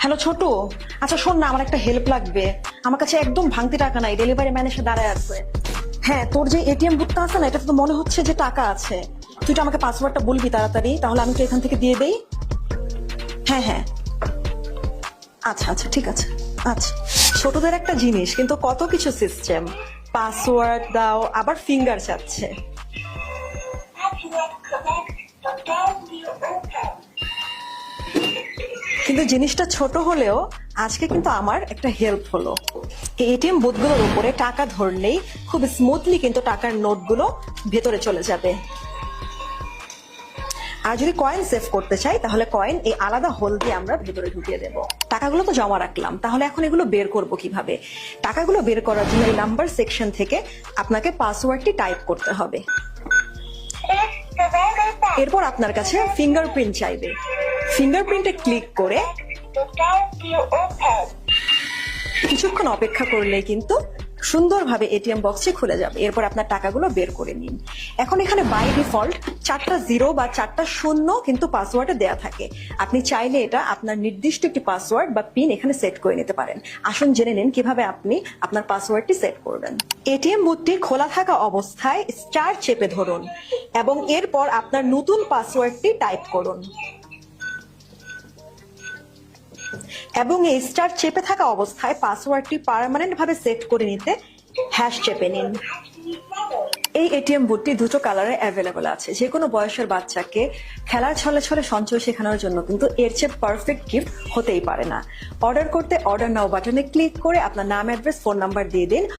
Hello ছোট, আচ্ছা শোন না, আমার একটা হেল্প লাগবে। আমার কাছে একদম ভাঙতি টাকা নাই, ডেলিভারি ম্যান এসে দাঁড়ায় আছে। হ্যাঁ, তোর যে এটিএম বুকটা আছে না, এটাতে তো মনে হচ্ছে যে টাকা আছে। তুই তো আমাকে পাসওয়ার্ডটা বলবি তাড়াতাড়ি, তাহলে আমি তো এখান থেকে দিয়ে দেই। হ্যাঁ হ্যাঁ, আচ্ছা আচ্ছা ঠিক আছে। আচ্ছা, ছোটদের একটা জিনিস কিন্তু কত কিছু সিস্টেম, পাসওয়ার্ড দাও আবার ফিঙ্গার চাচ্ছে। কিন্তু জিনিসটা ছোট হলেও আজকে কিন্তু আমার একটা হেল্প হলো। এই এটিএম বুথগুলোর উপরে টাকা ধরলেই খুব স্মুথলি কিন্তু টাকার নোটগুলো ভেতরে চলে যাবে। আর যদি কয়েন সেভ করতে চাই তাহলে কয়েন এই আলাদা হোল দিয়ে আমরা ভেতরে ঢুকিয়ে দেব। টাকাগুলো তো জমা রাখলাম, তাহলে এখন এগুলো বের করব কিভাবে? টাকাগুলো বের করার জন্য এই নাম্বার সেকশন থেকে আপনাকে পাসওয়ার্ডটি টাইপ করতে হবে। এরপর আপনার কাছে ফিঙ্গারপ্রিন্ট চাইবে। ফিঙ্গারপ্রিন্টে ক্লিক করে কিছুক্ষণ অপেক্ষা করলে কিন্তু সুন্দরভাবে এটিএম বক্সে খুলে যাবে। এরপর আপনার টাকাগুলো বের করে নিন। এখন এখানে বাই ডিফল্ট 4টা 0 বা 4টা 0 কিন্তু পাসওয়ার্ডে দেয়া থাকে। আপনি চাইলে এটা আপনার নির্দিষ্ট একটি পাসওয়ার্ড বা পিন এখানে সেট করে নিতে পারেন। আসুন জেনে নিন কিভাবে আপনি আপনার পাসওয়ার্ডটি সেট করবেন। এটিএম বুথটি খোলা থাকা অবস্থায় স্টার চেপে ধরুন এবং এরপর আপনার নতুন পাসওয়ার্ডটি টাইপ করুন এবং এই স্টার চেপে থাকা অবস্থায় পাসওয়ার্ডটি পার্মানেন্ট ভাবে সেট করে নিতে হ্যাশ চেপে নিন। এই এটিএম বুথটি দুটো কালারে অ্যাভেলেবল আছে। যে কোনো বয়সের বাচ্চাকে খেলার ছলে ছলে সঞ্চয় শেখানোর জন্য কিন্তু এর চেয়ে পারফেক্ট গিফট হতেই পারে না। অর্ডার করতে অর্ডার নাও বাটনে ক্লিক করে আপনার নাম, অ্যাড্রেস, ফোন নাম্বার দিয়ে দিন।